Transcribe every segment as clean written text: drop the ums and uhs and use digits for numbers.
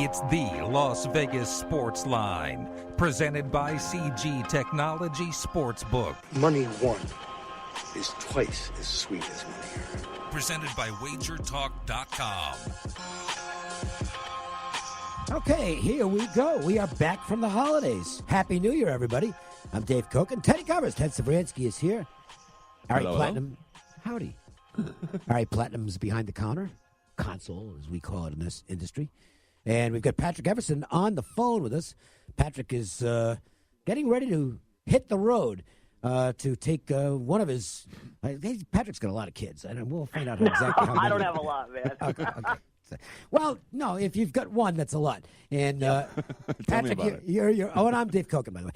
It's the Las Vegas Sports Line, presented by CG Technology Sportsbook. Money won is twice as sweet as money earned. Presented by WagerTalk.com. Okay, here we go. We are back from the holidays. Happy New Year, everybody. I'm Dave Cokin. Teddy Covers. Ted Savransky is here. All right, Hello. Platinum. Howdy. All right, Platinum's behind the counter. Console, as we call it in this industry. And we've got Patrick Everson on the phone with us. Patrick is getting ready to hit the road to take one of his. Patrick's got a lot of kids, and we'll find out exactly how many. I don't have a lot, man. Okay. Well, no, if you've got one, that's a lot. And Patrick, you're. Oh, and I'm Dave Cokin, by the way.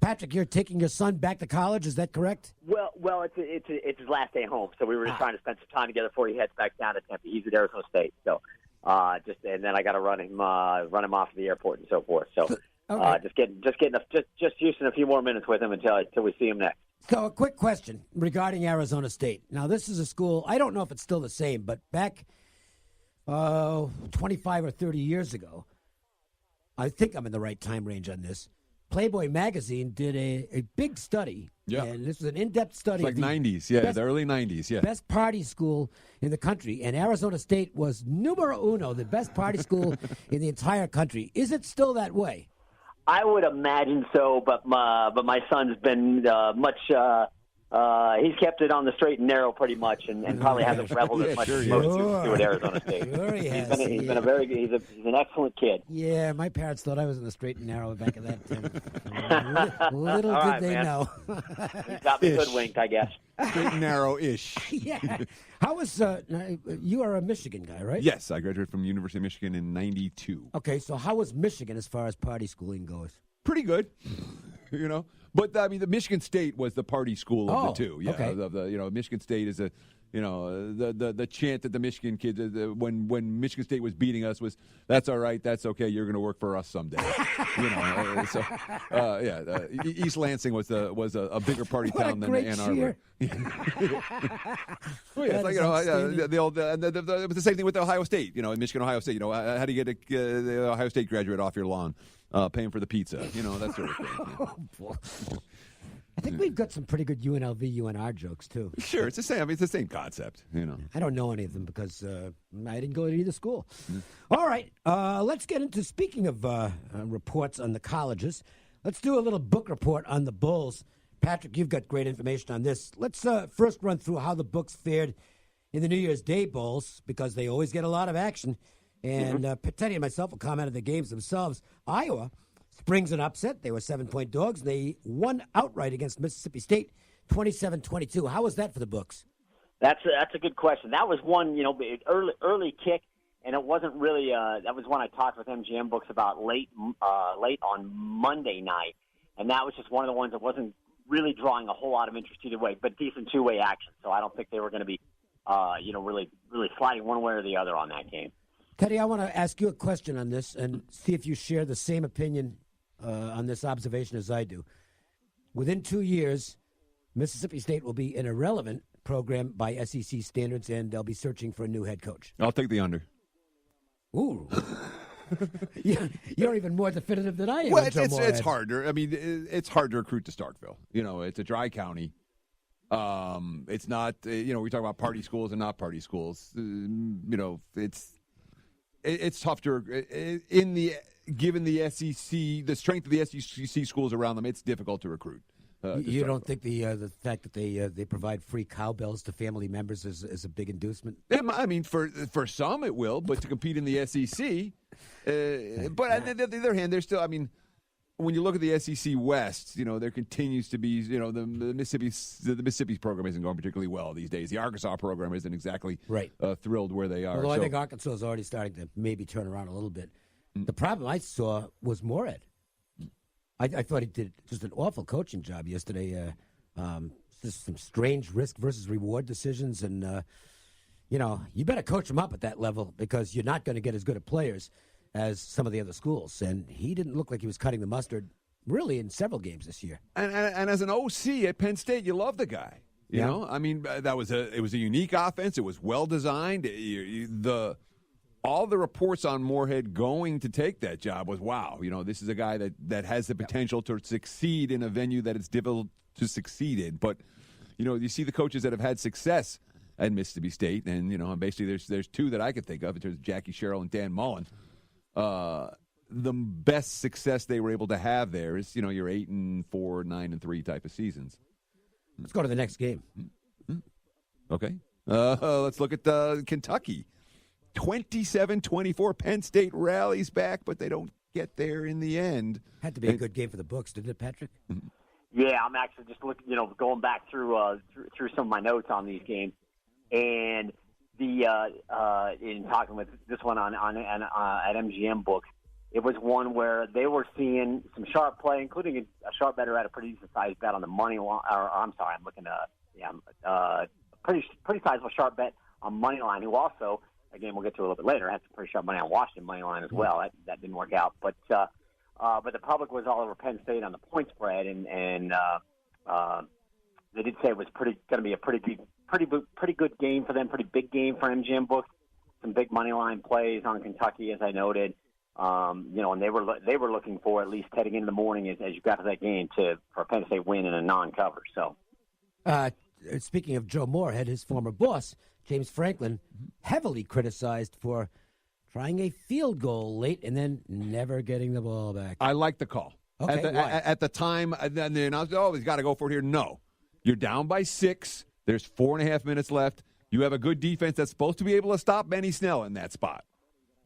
Patrick, you're taking your son back to college. Is that correct? Well, it's his last day home, so we were just trying to spend some time together before he heads back down to Tempe. He's at Arizona State, so and then I got to run him off to the airport and so forth. So okay. just using a few more minutes with him until we see him next. So a quick question regarding Arizona State. Now, this is a school. I don't know if it's still the same, but back 25 or 30 years ago, I think I'm in the right time range on this. Playboy magazine did a big study, and this was an in-depth study. It's like 90s, the early 90s, best party school in the country, and Arizona State was numero uno, the best party school in the entire country. Is it still that way? I would imagine so, but my son's been he's kept it on the straight and narrow pretty much, and probably hasn't reveled as much as most do at Arizona State. Sure he has. He's been he's an excellent kid. Yeah, my parents thought I was in the straight and narrow back in that time. Little did they know. He's got me hoodwinked, I guess. Straight and narrow-ish. Yeah. How was you are a Michigan guy, right? Yes, I graduated from the University of Michigan in 92. Okay, so how was Michigan as far as party schooling goes? Pretty good, But I mean, the Michigan State was the party school of the two. Yeah, okay. Michigan State is the chant that the Michigan kids when Michigan State was beating us was, "That's all right, that's okay. You're going to work for us someday." East Lansing was a bigger party town than Ann Arbor. It's like it was the same thing with Ohio State. Michigan, Ohio State. How do you get the Ohio State graduate off your lawn? Paying for the pizza, that sort of thing. Oh, boy. I think we've got some pretty good UNLV, UNR jokes, too. Sure, it's the same. I mean, it's the same concept, I don't know any of them because I didn't go to either school. All right, let's get into, speaking of reports on the colleges, let's do a little book report on the Bulls. Patrick, you've got great information on this. Let's first run through how the books fared in the New Year's Day Bulls, because they always get a lot of action. And Teddy and myself will comment on the games themselves. Iowa springs an upset. They were 7-point dogs. They won outright against Mississippi State, 27-22. How was that for the books? That's a good question. That was one, early kick, and it wasn't really. That was one I talked with MGM Books about late on Monday night, and that was just one of the ones that wasn't really drawing a whole lot of interest either way, but decent two-way action. So I don't think they were going to be, really sliding one way or the other on that game. Teddy, I want to ask you a question on this and see if you share the same opinion on this observation as I do. Within 2 years, Mississippi State will be an irrelevant program by SEC standards, and they'll be searching for a new head coach. I'll take the under. Ooh. You're even more definitive than I am. Well, it's harder. I mean, it's hard to recruit to Starkville. It's a dry county. It's not, we talk about party schools and not party schools. It's tough to given the SEC, the strength of the SEC schools around them. It's difficult to recruit. You don't think the fact that they provide free cowbells to family members is a big inducement? I mean, for some it will, but to compete in the SEC. But on the other hand, there's still. I mean, when you look at the SEC West, there continues to be, the Mississippi program isn't going particularly well these days. The Arkansas program isn't exactly thrilled where they are. Although I think Arkansas is already starting to maybe turn around a little bit. The problem I saw was Morad. I thought he did just an awful coaching job yesterday. Just some strange risk versus reward decisions, and you better coach him up at that level because you're not going to get as good at players as some of the other schools. And he didn't look like he was cutting the mustard really in several games this year. And as an OC at Penn State, you love the guy. You know, I mean, it was a unique offense. It was well designed. The all the reports on Moorhead going to take that job was, wow, this is a guy that has the potential to succeed in a venue that it's difficult to succeed in. But, you see the coaches that have had success at Mississippi State, and, basically there's two that I could think of in terms of Jackie Sherrill and Dan Mullen. The best success they were able to have there is, your 8-4, 9-3 type of seasons. Let's go to the next game. Okay. Let's look at Kentucky. 27-24. Penn State rallies back, but they don't get there in the end. Had to be a good game for the books, didn't it, Patrick? Yeah, I'm actually just looking, going back through some of my notes on these games, and in talking with this one on at MGM Books, it was one where they were seeing some sharp play, including a sharp better at a pretty decent sized bet on the money line. I'm sorry, I'm looking at pretty sizable sharp bet on money line. Who also, again, we'll get to a little bit later, had some pretty sharp money on Washington money line as well. That didn't work out, but the public was all over Penn State on the point spread, and they did say it was going to be a pretty good game for them, pretty big game for MGM Books. Some big money line plays on Kentucky, as I noted. And they were looking for, at least heading into the morning as you got to that game, for a Penn State win in a non-cover. So, speaking of Joe Moorhead, his former boss, James Franklin, heavily criticized for trying a field goal late and then never getting the ball back. I like the call. Okay, at the time, then they announced, he's got to go for it here. No. You're down by 6. There's 4.5 minutes left. You have a good defense that's supposed to be able to stop Benny Snell in that spot.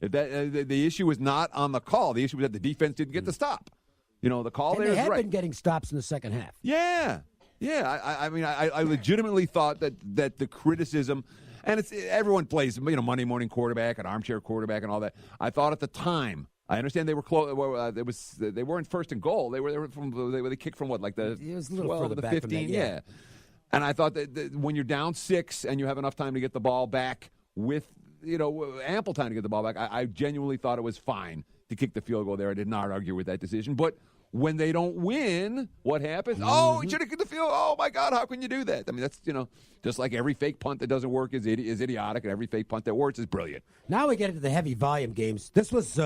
The issue was not on the call. The issue was that the defense didn't get the stop. The call there is right. They had been getting stops in the second half. Yeah. I legitimately thought that the criticism, and everyone plays, Monday morning quarterback and armchair quarterback and all that. I thought at the time, I understand they were close. They weren't first and goal. They kicked from what, like the it was a little 12 further to back 15, from that, yeah. And I thought that when you're down 6 and you have enough time to get the ball back with ample time to get the ball back, I genuinely thought it was fine to kick the field goal there. I did not argue with that decision. But when they don't win, what happens? Mm-hmm. Oh, he should have kicked the field. Oh, my God, how can you do that? I mean, that's, just like every fake punt that doesn't work is idiotic, and every fake punt that works is brilliant. Now we get into the heavy volume games. This was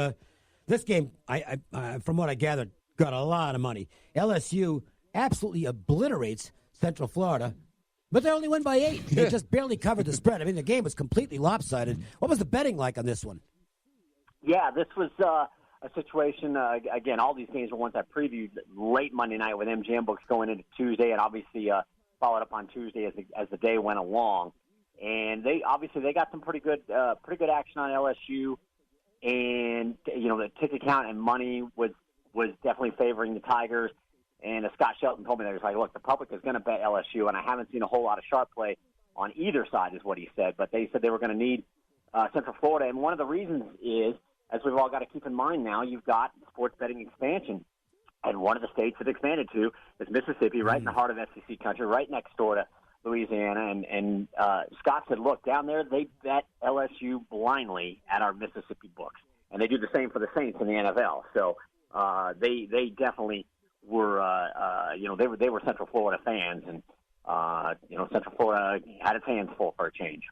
this game, I from what I gathered, got a lot of money. LSU absolutely obliterates Central Florida. But they only win by 8. They just barely covered the spread. I mean, the game was completely lopsided. What was the betting like on this one? Yeah, this was a situation, again, all these games were ones I previewed late Monday night with MGM Books going into Tuesday, and obviously followed up on Tuesday as the day went along. And they got some pretty good action on LSU, and the ticket count and money was definitely favoring the Tigers. And Scott Shelton told me that he was like, look, the public is going to bet LSU, and I haven't seen a whole lot of sharp play on either side is what he said. But they said they were going to need Central Florida. And one of the reasons is, as we've all got to keep in mind now, you've got sports betting expansion. And one of the states that expanded to is Mississippi, right in the heart of SEC country, right next door to Louisiana. And Scott said, look, down there they bet LSU blindly at our Mississippi books. And they do the same for the Saints in the NFL. So they definitely were, they were Central Florida fans, and Central Florida had its hands full for a change.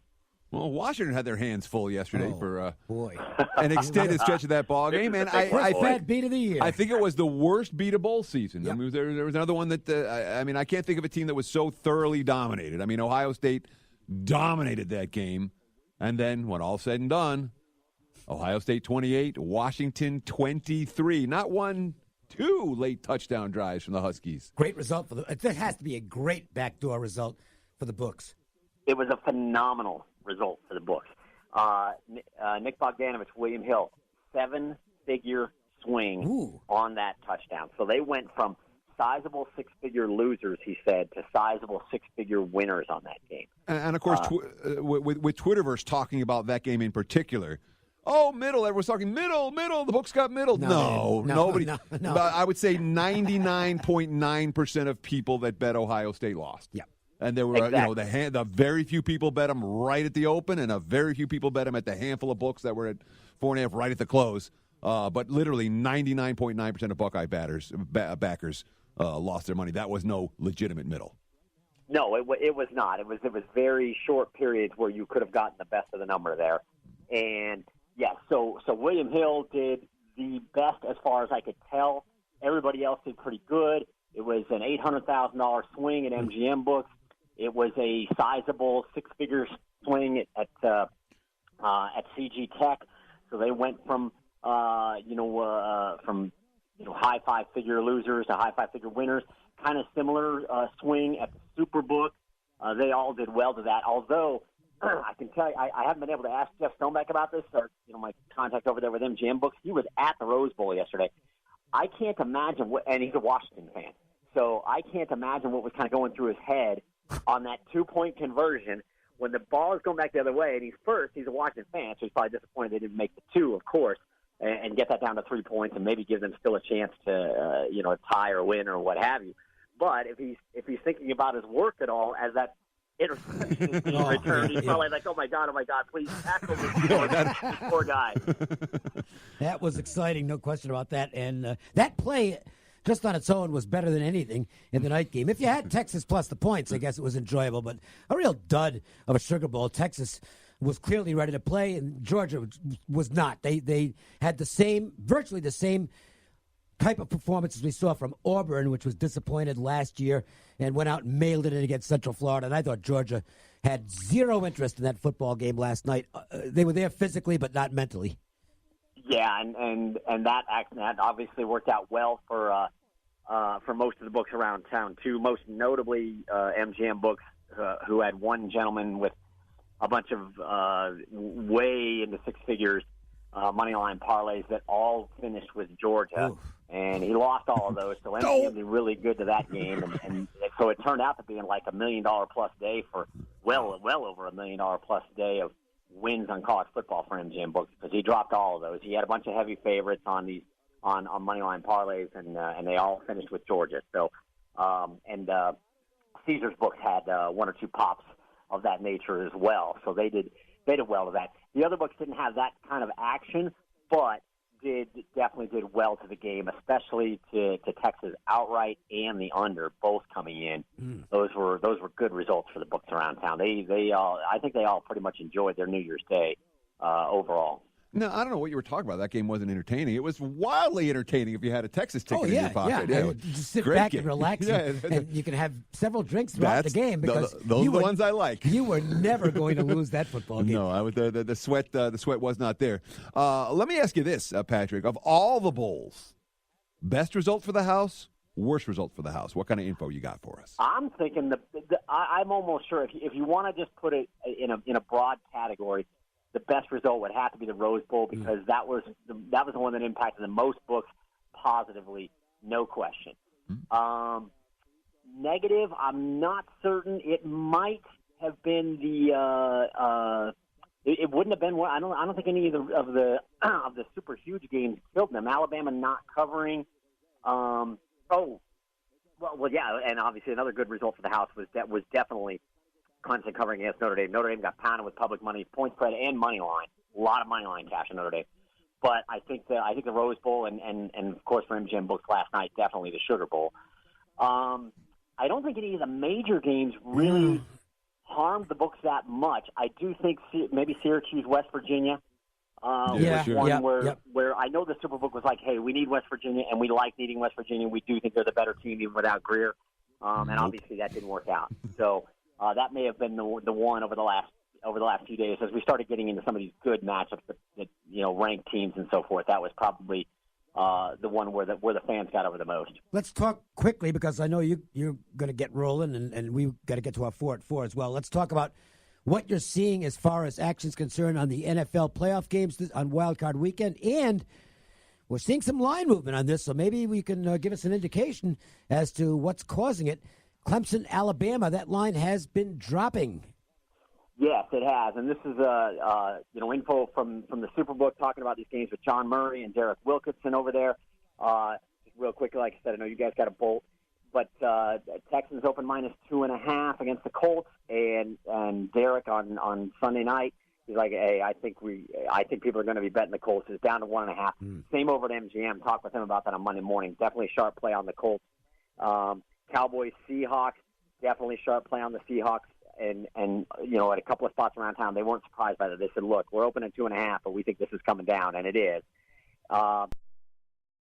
Well, Washington had their hands full yesterday for boy, an extended stretch of that ball game, and I think beat of the year. I think it was the worst beat of bowl season. Yep. I mean, there was another one that I can't think of a team that was so thoroughly dominated. I mean, Ohio State dominated that game, and then when all said and done, Ohio State 28, Washington 23. Not one. 2 late touchdown drives from the Huskies. Great result that has to be a great backdoor result for the books. It was a phenomenal result for the books. Nick Bogdanovich, William Hill, 7-figure swing on that touchdown. So they went from sizable 6-figure losers, he said, to sizable 6-figure winners on that game. And of course, with Twitterverse talking about that game in particular. Oh, middle. Everyone's talking middle. The books got middle. No, nobody. No. But I would say 99.9% of people that bet Ohio State lost. Yeah. And there were, exactly. the very few people bet them right at the open, and a very few people bet them at the handful of books that were at 4.5 right at the close. But literally 99.9% of Buckeye backers lost their money. That was no legitimate middle. No, it was not. It was very short periods where you could have gotten the best of the number there. And Yeah, so William Hill did the best as far as I could tell. Everybody else did pretty good. It was an $800,000 swing at MGM books. It was a sizable six-figure swing at CG Tech. So they went from high five-figure losers to high five-figure winners. Kind of similar swing at the Superbook. They all did well to that. Although I can tell you, I haven't been able to ask Jeff Stonebeck about this, or my contact over there with MGM Books. He was at the Rose Bowl yesterday. I can't imagine and he's a Washington fan, so I can't imagine what was kind of going through his head on that 2-point conversion when the ball is going back the other way, and he's a Washington fan, so he's probably disappointed they didn't make the 2, of course, and get that down to 3 points and maybe give them still a chance to tie or win or what have you. But if he's thinking about his work at all as that interception is being returned, he's probably like, oh my God, please tackle this poor guy. That was exciting, no question about that. And that play, just on its own, was better than anything in the night game. If you had Texas plus the points, I guess it was enjoyable. But a real dud of a Sugar Bowl. Texas was clearly ready to play, and Georgia was not. They had virtually the same type of performances we saw from Auburn, which was disappointed last year, and went out and mailed it in against Central Florida. And I thought Georgia had zero interest in that football game last night. They were there physically, but not mentally. Yeah, and that obviously worked out well for most of the books around town too. Most notably, MGM Books, who had one gentleman with a bunch of way into six figures money line parlays that all finished with Georgia. Oof. And he lost all of those, so MGM did really good to that game, and so it turned out to be like $1 million plus day for well over $1 million plus day of wins on college football for MGM Books, because he dropped all of those. He had a bunch of heavy favorites on money line parlays, and they all finished with Georgia. So Caesar's Books had one or two pops of that nature as well, so they did well to that. The other books didn't have that kind of action, but definitely did well to the game, especially to Texas outright and the under, both coming in. Those were good results for the books around town. I think they all pretty much enjoyed their New Year's Day overall. No, I don't know what you were talking about. That game wasn't entertaining. It was wildly entertaining if you had a Texas ticket in your pocket. Yeah. Just sit back and relax, and you can have several drinks throughout the game, because those are the ones I like. You were never going to lose that football game. No, the sweat was not there. Let me ask you this, Patrick. Of all the bowls, best result for the house, worst result for the house. What kind of info you got for us? I'm thinking I'm almost sure if you want to just put it in a broad category, the best result would have to be the Rose Bowl, because that was the one that impacted the most books positively, no question. Negative, I'm not certain. It might have been it wouldn't have been one. I don't think any of the super huge games killed them. Alabama not covering. Yeah, and obviously another good result for the house was definitely Clemson covering against Notre Dame. Notre Dame got pounded with public money, point spread, and money line. A lot of money line cash in Notre Dame. But I think the Rose Bowl and of course for MGM Books last night, definitely the Sugar Bowl. I don't think any of the major games really harmed the books that much. I do think maybe Syracuse, West Virginia, was one where I know the Superbook was like, hey, we need West Virginia, and we like needing West Virginia. We do think they're the better team even without Greer. And obviously that didn't work out. So that may have been the one over the last few days as we started getting into some of these good matchups that ranked teams and so forth. That was probably the one where the fans got over the most. Let's talk quickly, because I know you're going to get rolling, and we've got to get to our 4 at 4 as well. Let's talk about what you're seeing as far as action's concerned on the NFL playoff games on Wild Card Weekend, and we're seeing some line movement on this, so maybe we can give us an indication as to what's causing it. ClemsonAlabama, that line has been dropping. Yes, it has, and this is info from the Superbook talking about these games with John Murray and Derek Wilkinson over there. Just real quickly, like I said, I know you guys got a bolt, but Texans open -2.5 against the Colts, and Derek on Sunday night, he's like, hey, I think people are going to be betting the Colts. It's down to 1.5. Same over at MGM. Talked with him about that on Monday morning. Definitely sharp play on the Colts. Cowboys, Seahawks, definitely sharp play on the Seahawks and you know, at a couple of spots around town, they weren't surprised by that. They said, "Look, we're open at 2.5, but we think this is coming down," and it is.